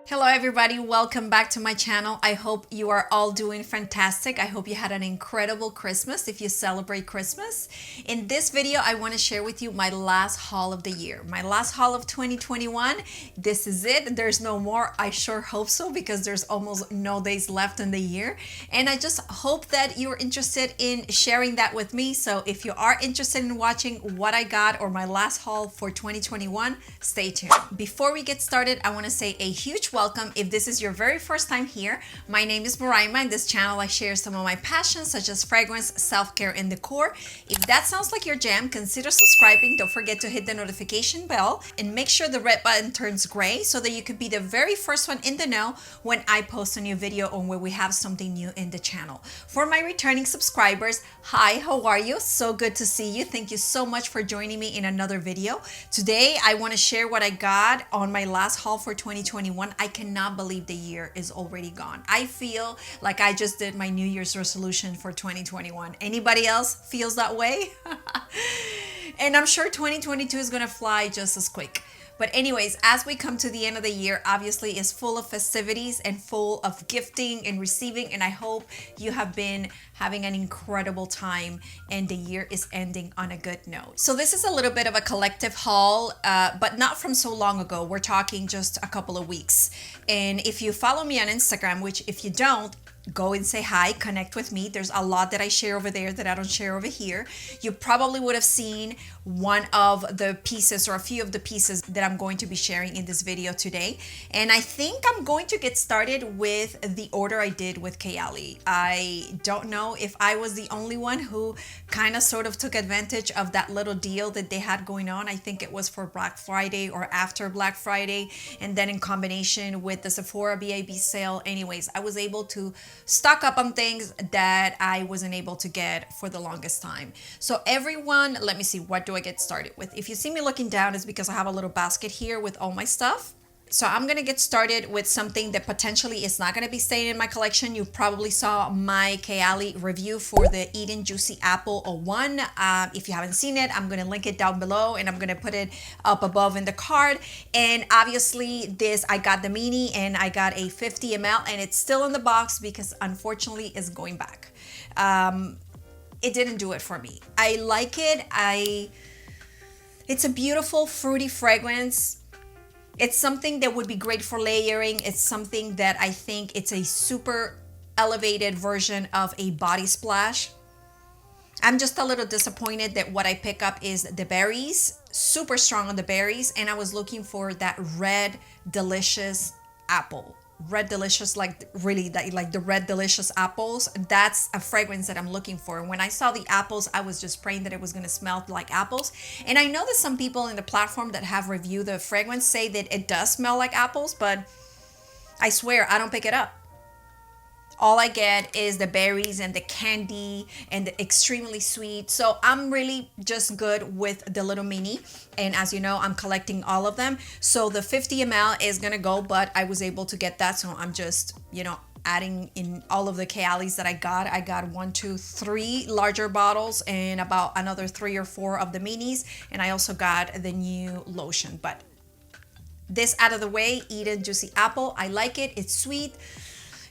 Hello everybody, welcome back to my channel. I hope you are all doing fantastic. I hope you had an incredible Christmas if you celebrate Christmas. In this video, I want to share with you my last haul of the year. My last haul of 2021. This is it. There's no more. I sure hope so because there's almost no days left in the year. And I just hope that you're interested in sharing that with me. So if you are interested in watching what I got or my last haul for 2021, stay tuned. Before we get started, I want to say a huge welcome. If this is your very first time here, my name is Moraima. In this channel, I share some of my passions such as fragrance, self-care, and decor. If that sounds like your jam, consider subscribing. Don't forget to hit the notification bell and make sure the red button turns gray so that you could be the very first one in the know when I post a new video or when we have something new in the channel. For my returning subscribers, hi, how are you? So good to see you. Thank you so much for joining me in another video. Today, I want to share what I got on my last haul for 2021. I cannot believe the year is already gone. I feel like I just did my New Year's resolution for 2021. Anybody else feels that way? And I'm sure 2022 is gonna fly just as quick. But anyways, as we come to the end of the year, obviously is full of festivities and full of gifting and receiving. And I hope you have been having an incredible time and the year is ending on a good note. So this is a little bit of a collective haul, but not from so long ago. We're talking just a couple of weeks. And if you follow me on Instagram, which if you don't, go and say hi, connect with me. There's a lot that I share over there that I don't share over here. You probably would have seen one of the pieces or a few of the pieces that I'm going to be sharing in this video today. And I think I'm going to get started with the order I did with Kayali. I don't know if I was the only one who kind of sort of took advantage of that little deal that they had going on. I think it was for Black Friday or after Black Friday, and then in combination with the Sephora BIB sale. Anyways, I was able to stock up on things that I wasn't able to get for the longest time. So everyone, let me see, what do I get started with? If you see me looking down, it's because I have a little basket here with all my stuff. So I'm gonna get started with something that potentially is not gonna be staying in my collection. You probably saw my Kayali review for the Eden Juicy Apple 01. If you haven't seen it, I'm gonna link it down below and I'm gonna put it up above in the card. And obviously this, I got the mini and I got a 50 ml and it's still in the box because unfortunately it's going back. It didn't do it for me. I like it. It's a beautiful fruity fragrance. It's something that would be great for layering. It's something that I think it's a super elevated version of a body splash. I'm just a little disappointed that what I pick up is the berries, super strong on the berries, and I was looking for that red delicious apple. Red delicious, like really like the red delicious apples. That's a fragrance that I'm looking for. And when I saw the apples, I was just praying that it was going to smell like apples. And I know that some people in the platform that have reviewed the fragrance say that it does smell like apples, but I swear I don't pick it up. All I get is the berries and the candy and the extremely sweet. So I'm really just good with the little mini. And as you know, I'm collecting all of them. So the 50 ml is gonna go, but I was able to get that. So I'm just, you know, adding in all of the Kayalis that I got. I got 1, 2, 3 larger bottles and about another 3 or 4 of the minis. And I also got the new lotion. But this out of the way, Eden Juicy Apple. I like it. It's sweet.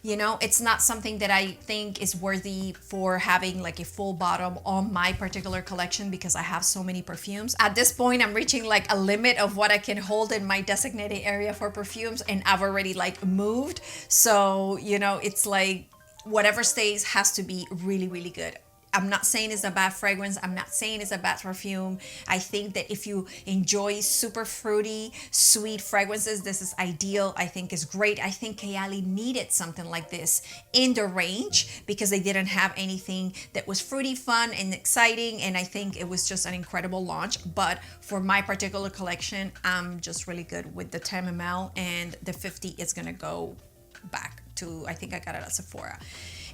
You know, it's not something that I think is worthy for having like a full bottle on my particular collection because I have so many perfumes. At this point, I'm reaching like a limit of what I can hold in my designated area for perfumes and I've already like moved. So, you know, it's like whatever stays has to be really, really good. I'm not saying it's a bad fragrance. I'm not saying it's a bad perfume. I think that if you enjoy super fruity, sweet fragrances, this is ideal. I think it's great. I think Kayali needed something like this in the range because they didn't have anything that was fruity, fun, and exciting. And I think it was just an incredible launch. But for my particular collection, I'm just really good with the 10 ml and the 50 is gonna go back to, I think I got it at Sephora.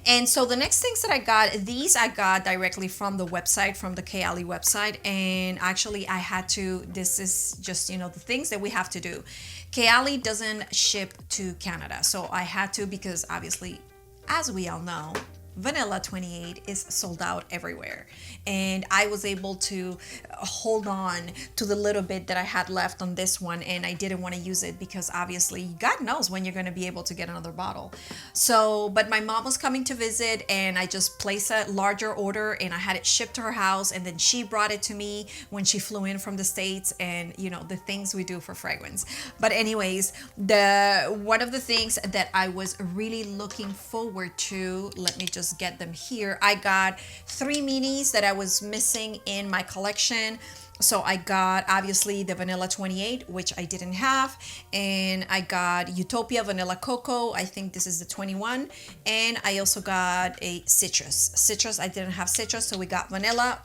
And so the next things that I got, these I got directly from the website, from the Kayali website. And actually I had to, this is just, you know, the things that we have to do. Kayali doesn't ship to Canada. So I had to, because obviously, as we all know, Vanilla 28 is sold out everywhere. And I was able to hold on to the little bit that I had left on this one, and I didn't want to use it because obviously God knows when you're going to be able to get another bottle. So, but my mom was coming to visit, and I just placed a larger order and I had it shipped to her house, and then she brought it to me when she flew in from the States, and you know, the things we do for fragrance. But anyways, one of the things that I was really looking forward to, let me just get them here. I got 3 minis that I was missing in my collection. So I got obviously the Vanilla 28, which I didn't have, and I got Utopia Vanilla Cocoa. I think this is the 21, and I also got a citrus. I didn't have citrus, so we got Vanilla,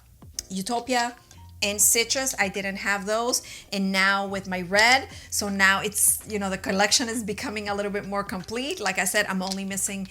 Utopia, and citrus. I didn't have those, and now with my red, so now it's, you know, the collection is becoming a little bit more complete. Like I said, I'm only missing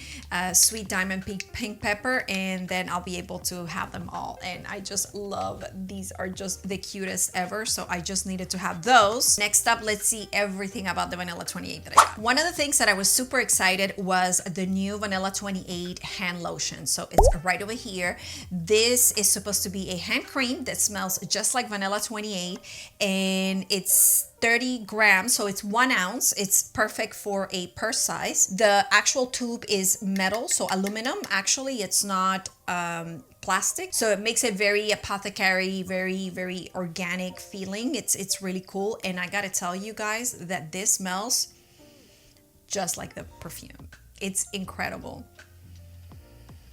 Sweet Diamond Pink Pepper, and then I'll be able to have them all. And I just love, these are just the cutest ever, so I just needed to have those. Next up, let's see everything about the Vanilla 28 that I got. One of the things that I was super excited was the new Vanilla 28 hand lotion. So it's right over here. This is supposed to be a hand cream that smells just like Vanilla 28, and it's 30 grams, so it's 1 ounce. It's perfect for a purse size. The actual tube is metal, so aluminum. Actually, it's not plastic, so it makes it very apothecary, very organic feeling. It's really cool, and I gotta tell you guys that this smells just like the perfume. It's incredible.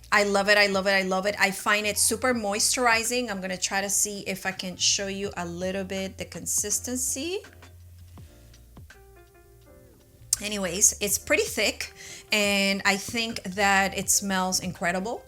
I love it. I find it super moisturizing. I'm gonna try to see if I can show you a little bit the consistency. Anyways, it's pretty thick, and I think that it smells incredible.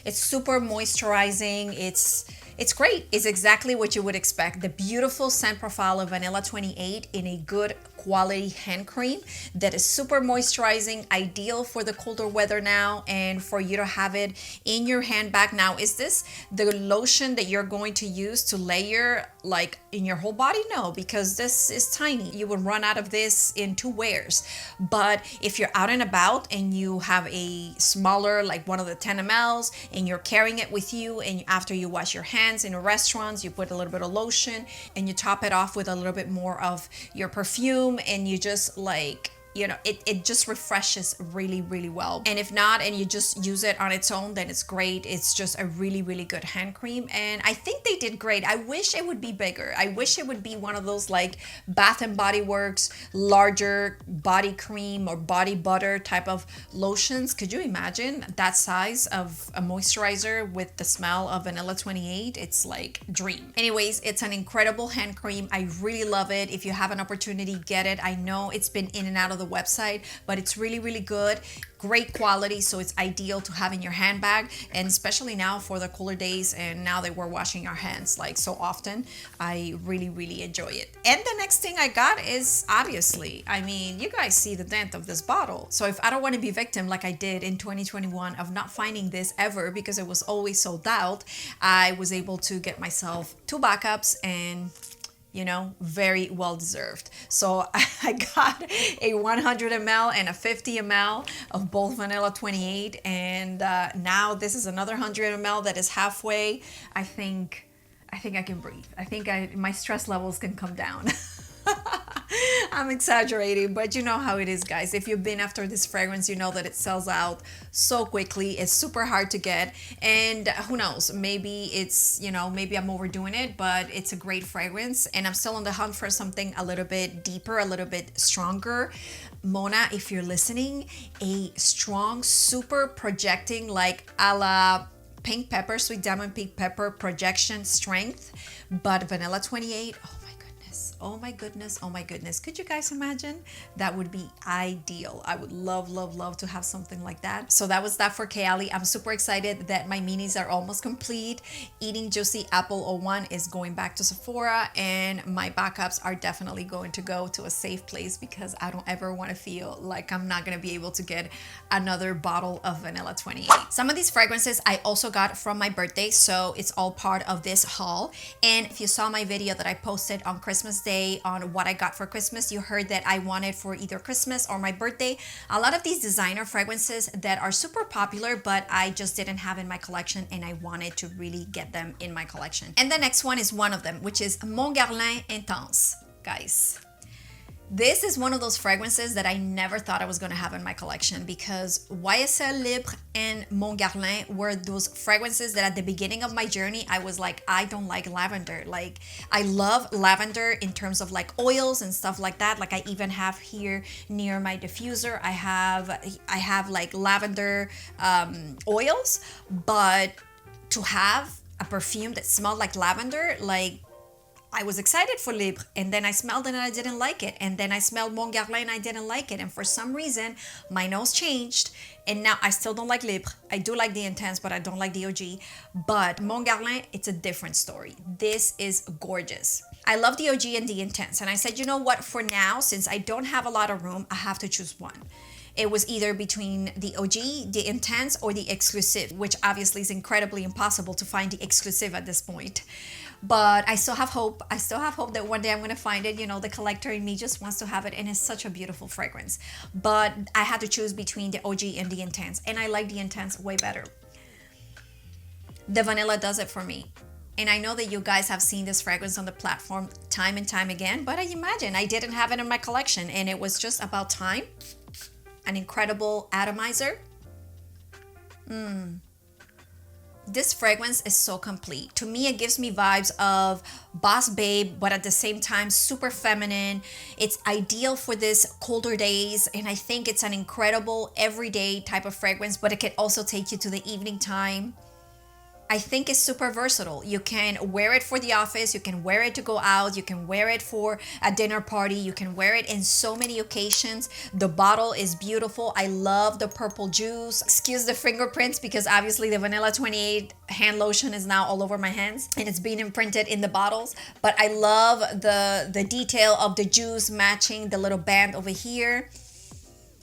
It's super moisturizing. It's great. It's exactly what you would expect. The beautiful scent profile of Vanilla 28 in a good quality hand cream that is super moisturizing, ideal for the colder weather now, and for you to have it in your handbag. Now, is this the lotion that you're going to use to layer like in your whole body? No, because this is tiny. You would run out of this in 2 wears. But if you're out and about and you have a smaller, like one of the 10 mLs, and you're carrying it with you, and after you wash your hands in restaurants, you put a little bit of lotion and you top it off with a little bit more of your perfume, and you just like, you know, it just refreshes really well. And if not, and you just use it on its own, then it's great. It's just a really good hand cream, and I think they did great. I wish it would be bigger. I wish it would be one of those like Bath and Body Works larger body cream or body butter type of lotions. Could you imagine that size of a moisturizer with the smell of Vanilla 28? It's like dream. Anyways, it's an incredible hand cream. I really love it. If you have an opportunity, get it. I know it's been in and out of the website, but it's really good, great quality, so it's ideal to have in your handbag, and especially now for the cooler days, and now that we're washing our hands like so often, I really enjoy it. And the next thing I got is, obviously, I mean, you guys see the dent of this bottle, so if I don't want to be victim like I did in 2021 of not finding this ever because it was always sold out, I was able to get myself 2 backups, and you know, very well deserved. So I got a 100 ml and a 50 ml of both Vanilla 28, and now this is another 100 ml that is halfway. I think I can breathe. I think my stress levels can come down. I'm exaggerating, but you know how it is, guys. If you've been after this fragrance, you know that it sells out so quickly. It's super hard to get, and who knows, maybe it's, you know, maybe I'm overdoing it, but it's a great fragrance, and I'm still on the hunt for something a little bit deeper, a little bit stronger. Mona, if you're listening, a strong, super projecting, like a la Pink Pepper, Sweet Diamond Pink Pepper projection strength, but Vanilla 28, oh my goodness, could you guys imagine? That would be ideal. I would love to have something like that. So that was that for Kayali. I'm super excited that my minis are almost complete. Eating Juicy Apple 01 is going back to Sephora, and my backups are definitely going to go to a safe place because I don't ever want to feel like I'm not going to be able to get another bottle of Vanilla 28. Some of these fragrances I also got from my birthday, so it's all part of this haul. And if you saw my video that I posted on Christmas stay on what I got for Christmas. You heard that I wanted for either Christmas or my birthday a lot of these designer fragrances that are super popular, but I just didn't have in my collection, and I wanted to really get them in my collection. And the next one is one of them, which is Mon Guerlain Intense. Guys, this is one of those fragrances that I never thought I was going to have in my collection, because YSL Libre and Mon Guerlain were those fragrances that at the beginning of my journey, I was like, I don't like lavender. Like, I love lavender in terms of like oils and stuff like that. Like, I even have here near my diffuser, I have like lavender oils, but to have a perfume that smelled like lavender, like, I was excited for Libre, and then I smelled it and I didn't like it. And then I smelled Mon Guerlain and I didn't like it. And for some reason, my nose changed, and now I still don't like Libre. I do like the Intense, but I don't like the OG. But Mon Guerlain, it's a different story. This is gorgeous. I love the OG and the Intense. And I said, you know what, for now, since I don't have a lot of room, I have to choose one. It was either between the OG, the Intense, or the Exclusive, which obviously is incredibly impossible to find the Exclusive at this point. But I still have hope. I still have hope that one day I'm going to find it. You know, the collector in me just wants to have it, and it's such a beautiful fragrance. But I had to choose between the OG and the Intense, and I like the Intense way better. The vanilla does it for me. And I know that you guys have seen this fragrance on the platform time and time again, but I imagine I didn't have it in my collection, and it was just about time. An incredible atomizer. This fragrance is so complete. To me, it gives me vibes of boss babe, but at the same time, super feminine. It's ideal for this colder days, and I think it's an incredible everyday type of fragrance, but it can also take you to the evening time. I think it's super versatile. You can wear it for the office, you can wear it to go out, you can wear it for a dinner party, you can wear it in so many occasions. The bottle is beautiful. I love the purple juice. Excuse the fingerprints, because obviously the Vanilla 28 hand lotion is now all over my hands and it's being imprinted in the bottles. But I love the detail of the juice matching the little band over here.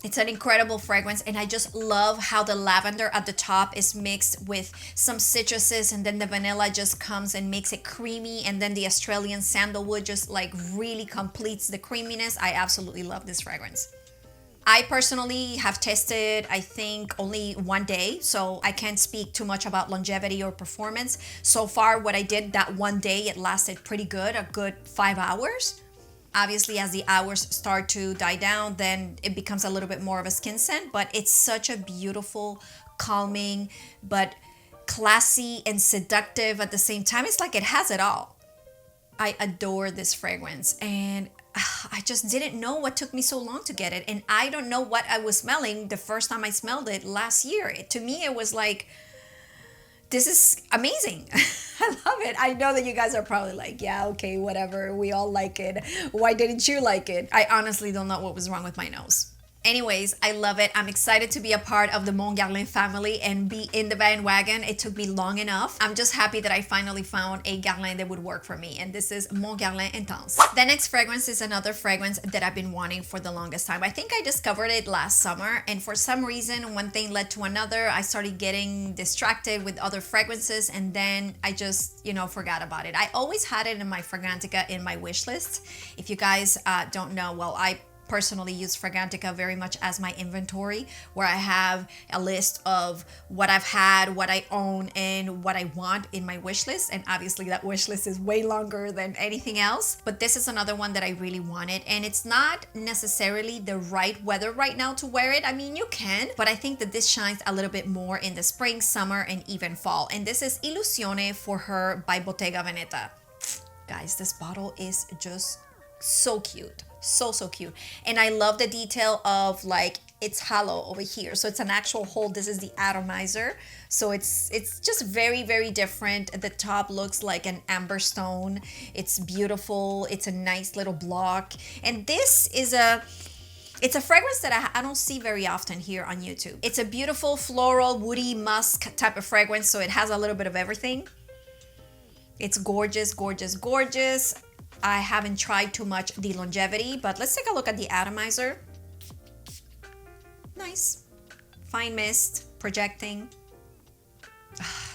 It's an incredible fragrance, and I just love how the lavender at the top is mixed with some citruses, and then the vanilla just comes and makes it creamy, and then the Australian sandalwood just like really completes the creaminess. I absolutely love this fragrance. I personally have tested, I think, only one day, so I can't speak too much about longevity or performance. So far, what I did that one day, it lasted pretty good, a good 5 hours. Obviously, as the hours start to die down, then it becomes a little bit more of a skin scent, but it's such a beautiful, calming, but classy and seductive at the same time. It's like it has it all. I adore this fragrance, and I just didn't know what took me so long to get it. And I don't know what I was smelling the first time I smelled it last year. To me, it was like, this is amazing. I love it. I know that you guys are probably like, yeah, okay, whatever. We all like it. Why didn't you like it? I honestly don't know what was wrong with my nose. Anyways, I love it. I'm excited to be a part of the Mon Guerlain family and be in the bandwagon. It took me long enough. I'm just happy that I finally found a Guerlain that would work for me. And this is Mon Guerlain Intense. The next fragrance is another fragrance that I've been wanting for the longest time. I think I discovered it last summer. And for some reason, one thing led to another. I started getting distracted with other fragrances. And then I just, forgot about it. I always had it in my Fragrantica in my wish list. If you guys don't know, well, I personally use Fragrantica very much as my inventory, where I have a list of what I've had, what I own, and what I want in my wish list. And obviously that wish list is way longer than anything else. But this is another one that I really wanted. And it's not necessarily the right weather right now to wear it. I mean, you can, but I think that this shines a little bit more in the spring, summer, and even fall. And this is Illusione for Her by Bottega Veneta. Guys, this bottle is just so cute. So cute. And I love the detail of like it's hollow over here, so it's an actual hole. This is the atomizer, so it's just very different. The top looks like an amber stone. It's beautiful. It's a nice little block, and this is it's a fragrance that I don't see very often here on YouTube. It's a beautiful floral, woody, musk type of fragrance, so it has a little bit of everything. It's gorgeous. I haven't tried too much the longevity, but let's take a look at the atomizer. Nice. Fine mist, projecting.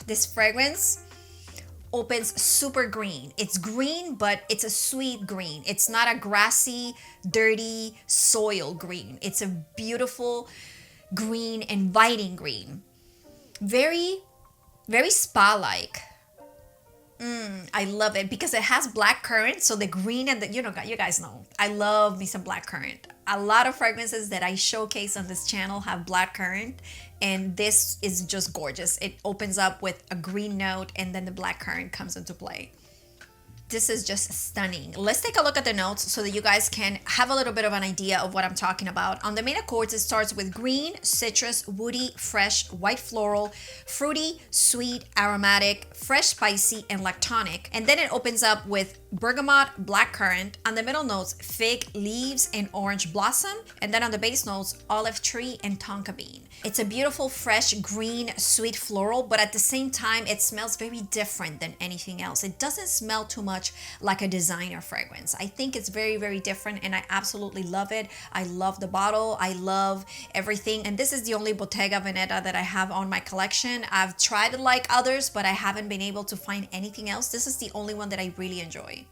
This fragrance opens super green. It's green, but it's a sweet green. It's not a grassy, dirty soil green. It's a beautiful green, inviting green. Very, very spa-like. I love it because it has black currant. So the green and the, you guys know, I love me some black currant. A lot of fragrances that I showcase on this channel have black currant, and this is just gorgeous. It opens up with a green note and then the black currant comes into play. This is just stunning. Let's take a look at the notes so that you guys can have a little bit of an idea of what I'm talking about. On the main accords, it starts with green, citrus, woody, fresh, white floral, fruity, sweet, aromatic, fresh, spicy, and lactonic. And then it opens up with bergamot, blackcurrant. On the middle notes, fig, leaves, and orange blossom. And then on the base notes, olive tree and tonka bean. It's a beautiful, fresh, green, sweet floral, but at the same time, it smells very different than anything else. It doesn't smell too much like a designer fragrance. I think it's very, very different, and I absolutely love it. I love the bottle. I love everything. And this is the only Bottega Veneta that I have on my collection. I've tried it like others, but I haven't been able to find anything else. This is the only one that I really enjoy.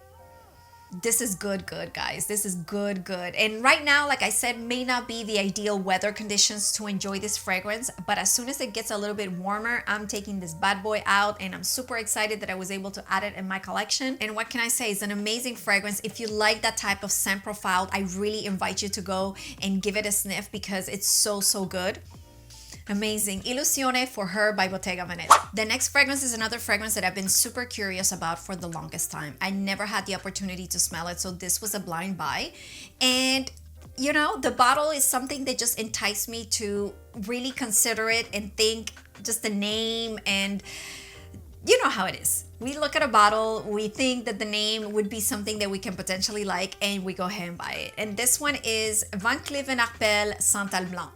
This is good, guys. This is good. And right now, like I said, may not be the ideal weather conditions to enjoy this fragrance, but as soon as it gets a little bit warmer, I'm taking this bad boy out, and I'm super excited that I was able to add it in my collection. And what can I say? It's an amazing fragrance. If you like that type of scent profile, I really invite you to go and give it a sniff because it's so good. Amazing. Illusione for Her by Bottega Veneta. The next fragrance is another fragrance that I've been super curious about for the longest time. I never had the opportunity to smell it, so this was a blind buy. And you know, the bottle is something that just enticed me to really consider it and think just the name, and you know how it is. We look at a bottle, we think that the name would be something that we can potentially like, and we go ahead and buy it. And this one is Van Cleef Arpels Santal Blanc.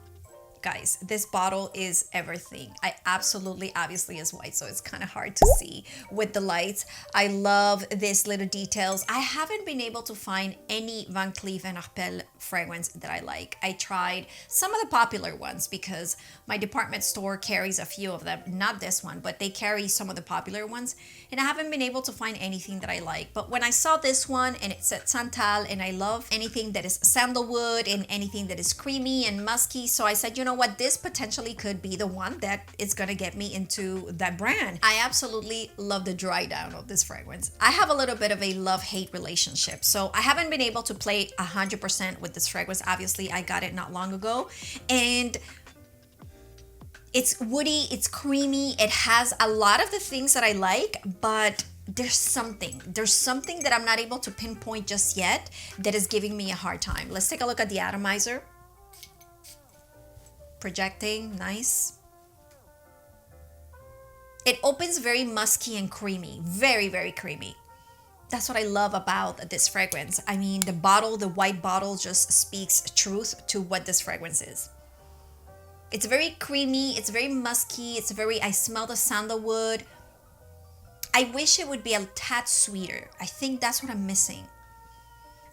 Guys, this bottle is everything. I absolutely, obviously is white, so it's kind of hard to see with the lights. I love these little details. I haven't been able to find any Van Cleef Arpels fragrance that I like. I tried some of the popular ones because my department store carries a few of them. Not this one, but they carry some of the popular ones, and I haven't been able to find anything that I like. But when I saw this one and it said Santal, and I love anything that is sandalwood and anything that is creamy and musky, so I said, you know what, this potentially could be the one that is gonna get me into that brand. I absolutely love the dry down of this fragrance. I have a little bit of a love-hate relationship, so I haven't been able to play 100% with this fragrance. Obviously, I got it not long ago, and it's woody, it's creamy, it has a lot of the things that I like, but there's something that I'm not able to pinpoint just yet that is giving me a hard time. Let's take a look at the atomizer. Projecting, nice. It opens very musky and creamy, very creamy. That's what I love about this fragrance. I mean, the bottle, the white bottle, just speaks truth to what this fragrance is. It's very creamy, it's very musky, it's very, I smell the sandalwood. I wish it would be a tad sweeter. I think that's what I'm missing.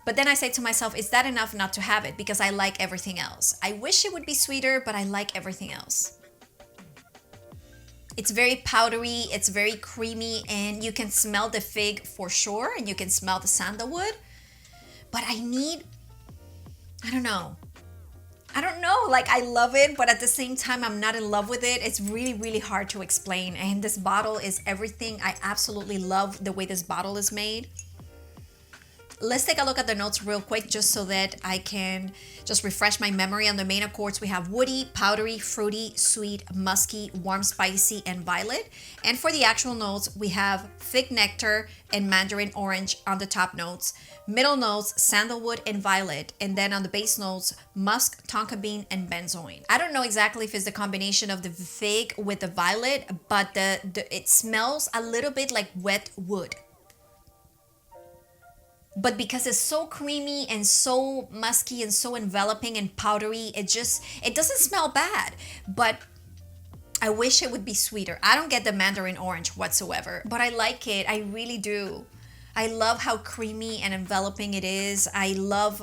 But then I say to myself, is that enough not to have it? Because I like everything else. I wish it would be sweeter, but I like everything else. It's very powdery, it's very creamy, and you can smell the fig for sure, and you can smell the sandalwood. But I don't know, like I love it, but at the same time, I'm not in love with it. It's really hard to explain. And this bottle is everything. I absolutely love the way this bottle is made. Let's take a look at the notes real quick just so that I can just refresh my memory. On the main accords, we have woody, powdery, fruity, sweet, musky, warm, spicy, and violet. And for the actual notes, we have fig nectar and mandarin orange on the top notes. Middle notes, sandalwood and violet. And then on the base notes, musk, tonka bean, and benzoin. I don't know exactly if it's the combination of the fig with the violet, but it smells a little bit like wet wood. But because it's so creamy and so musky and so enveloping and powdery, it doesn't smell bad. But I wish it would be sweeter. I don't get the mandarin orange whatsoever, but I like it. I really do. I love how creamy and enveloping it is. I love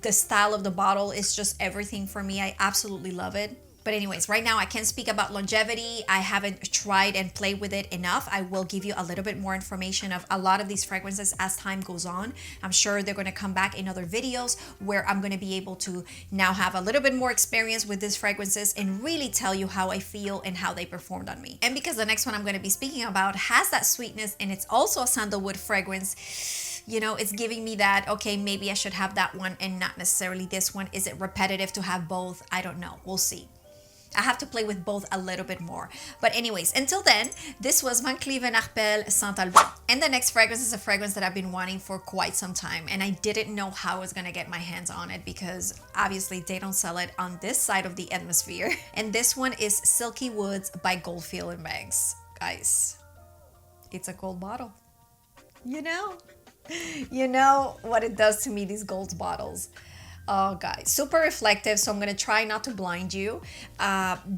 the style of the bottle. It's just everything for me. I absolutely love it. But anyways, right now I can't speak about longevity. I haven't tried and played with it enough. I will give you a little bit more information of a lot of these fragrances as time goes on. I'm sure they're going to come back in other videos where I'm going to be able to now have a little bit more experience with these fragrances and really tell you how I feel and how they performed on me. And because the next one I'm going to be speaking about has that sweetness and it's also a sandalwood fragrance, you know, it's giving me that, okay, maybe I should have that one and not necessarily this one. Is it repetitive to have both? I don't know. We'll see. I have to play with both a little bit more. But anyways, until then, this was my Cleef Arpels Santal Blanc. And the next fragrance is a fragrance that I've been wanting for quite some time. And I didn't know how I was going to get my hands on it because obviously they don't sell it on this side of the atmosphere. And this one is Silky Woods by Goldfield and Banks. Guys, it's a gold bottle. You know what it does to me, these gold bottles. Oh, guys, super reflective. So I'm going to try not to blind you.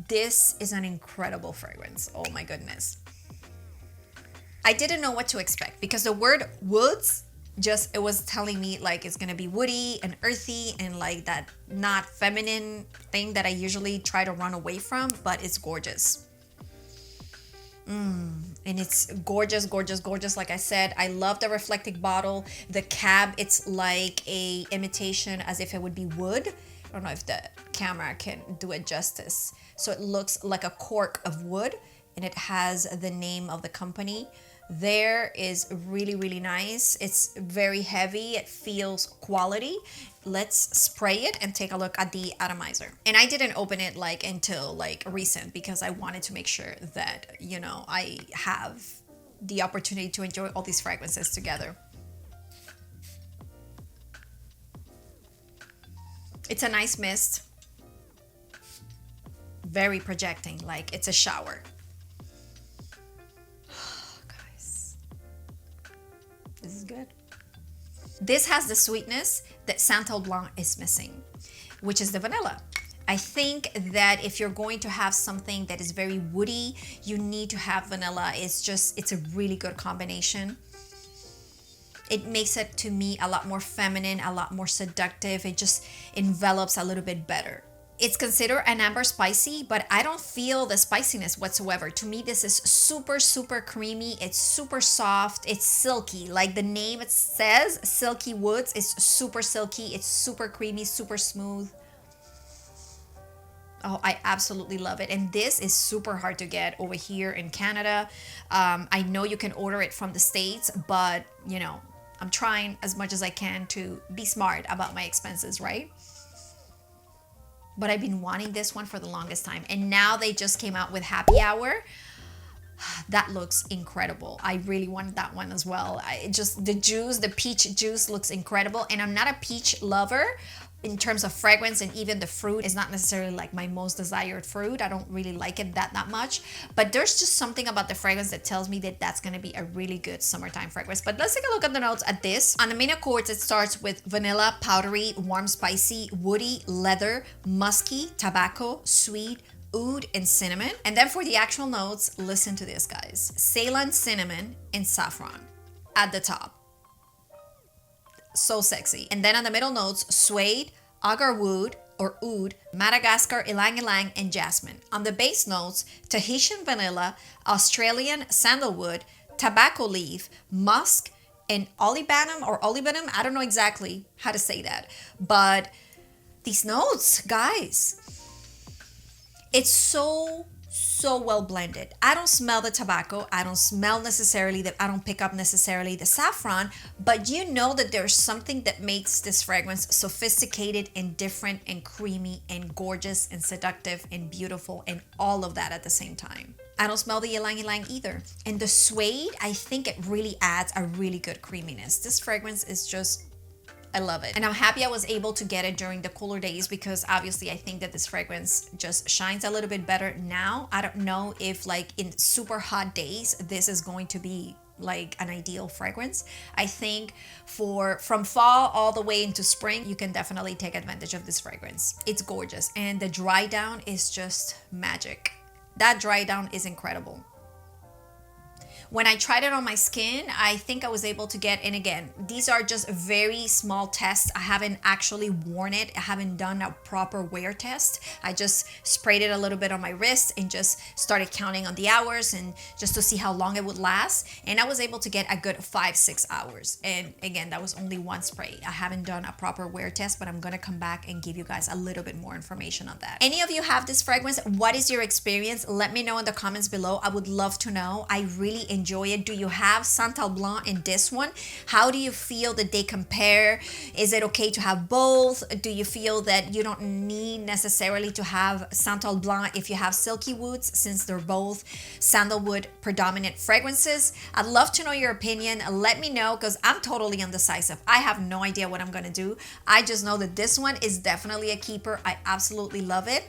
This is an incredible fragrance. Oh my goodness. I didn't know what to expect because the word woods it was telling me like it's going to be woody and earthy and like that not feminine thing that I usually try to run away from, but it's gorgeous. And it's gorgeous, gorgeous, gorgeous. Like I said, I love the reflective bottle. The cap, it's like a imitation as if it would be wood. I don't know if the camera can do it justice. So it looks like a cork of wood and it has the name of the company. There is really, really nice. It's very heavy. It feels quality. Let's spray it and take a look at the atomizer. And I didn't open it like until like recent because I wanted to make sure that, you know, I have the opportunity to enjoy all these fragrances together. It's a nice mist. Very projecting, like it's a shower. Guys, this is good. This has the sweetness that Santal Blanc is missing, which is the vanilla. I think that if you're going to have something that is very woody, you need to have vanilla. It's a really good combination. It makes it, to me, a lot more feminine, a lot more seductive. It just envelops a little bit better. It's considered an amber spicy, but I don't feel the spiciness whatsoever. To me, this is super, super creamy. It's super soft. It's silky. Like the name it says, Silky Woods is super silky. It's super creamy, super smooth. Oh, I absolutely love it. And this is super hard to get over here in Canada. I know you can order it from the States, but you know, I'm trying as much as I can to be smart about my expenses, right? But I've been wanting this one for the longest time. And now they just came out with Happy Hour. That looks incredible. I really wanted that one as well. The peach juice looks incredible. And I'm not a peach lover in terms of fragrance, and even the fruit is not necessarily like my most desired fruit. I don't really like it that much. But there's just something about the fragrance that tells me that that's going to be a really good summertime fragrance. But let's take a look at the notes at this. On the main accords, it starts with vanilla, powdery, warm, spicy, woody, leather, musky, tobacco, sweet, oud, and cinnamon. And then for the actual notes, listen to this, guys. Ceylon cinnamon and saffron at the top. So sexy. And then on the middle notes, suede, agarwood or oud, Madagascar, ylang ylang, and jasmine. On the base notes, Tahitian vanilla, Australian sandalwood, tobacco leaf, musk, and olibanum or olibanum. I don't know exactly how to say that. But these notes, guys, it's so well blended. I don't smell the tobacco. I don't pick up necessarily the saffron, but you know that there's something that makes this fragrance sophisticated and different and creamy and gorgeous and seductive and beautiful and all of that at the same time. I don't smell the ylang ylang either. And the suede, I think it really adds a really good creaminess. This fragrance is just, I love it. And I'm happy I was able to get it during the cooler days because obviously I think that this fragrance just shines a little bit better now. I don't know if like in super hot days, this is going to be like an ideal fragrance. I think from fall all the way into spring, you can definitely take advantage of this fragrance. It's gorgeous. And the dry down is just magic. That dry down is incredible. When I tried it on my skin, I think I was able to get, and again, these are just very small tests. I haven't actually worn it. I haven't done a proper wear test. I just sprayed it a little bit on my wrist and just started counting on the hours and just to see how long it would last. And I was able to get a good 5-6 hours. And again, that was only one spray. I haven't done a proper wear test, but I'm gonna come back and give you guys a little bit more information on that. Any of you have this fragrance? What is your experience? Let me know in the comments below. I would love to know. I really enjoy it. Do you have Santal Blanc in this one? How do you feel that they compare? Is it okay to have both? Do you feel that you don't need necessarily to have Santal Blanc if you have Silky Woods, since they're both sandalwood predominant fragrances? I'd love to know your opinion. Let me know, because I'm totally indecisive. I have no idea what I'm gonna do. I just know that this one is definitely a keeper. I absolutely love it.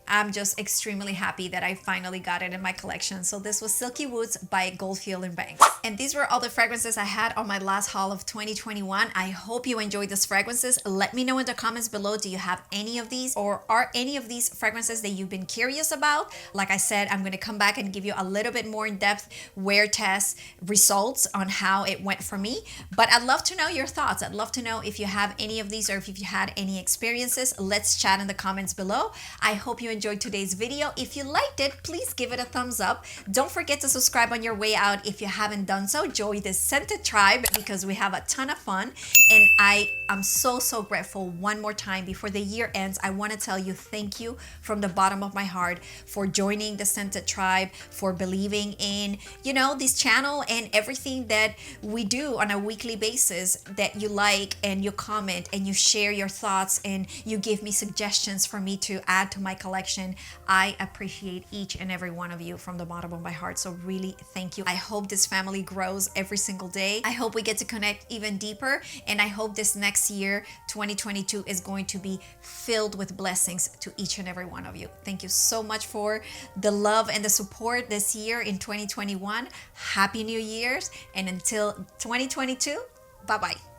I'm just extremely happy that I finally got it in my collection. So this was Silky Woods by Goldfield and Banks. And these were all the fragrances I had on my last haul of 2021. I hope you enjoyed these fragrances. Let me know in the comments below, do you have any of these, or are any of these fragrances that you've been curious about? Like I said, I'm gonna come back and give you a little bit more in-depth wear test results on how it went for me. But I'd love to know your thoughts. I'd love to know if you have any of these or if you had any experiences. Let's chat in the comments below. I hope you enjoyed today's video. If you liked it, please give it a thumbs up. Don't forget to subscribe on your way out if you haven't done so. Join this scented tribe because we have a ton of fun, and I am so grateful. One more time before the year ends, I want to tell you thank you from the bottom of my heart for joining the scented tribe, for believing in, you know, this channel and everything that we do on a weekly basis, that you like and you comment and you share your thoughts and you give me suggestions for me to add to my collection. I appreciate each and every one of you from the bottom of my heart. So really, thank you. I hope this family grows every single day. I hope we get to connect even deeper. And I hope this next year, 2022, is going to be filled with blessings to each and every one of you. Thank you so much for the love and the support this year in 2021. Happy New Year's. And until 2022, bye-bye.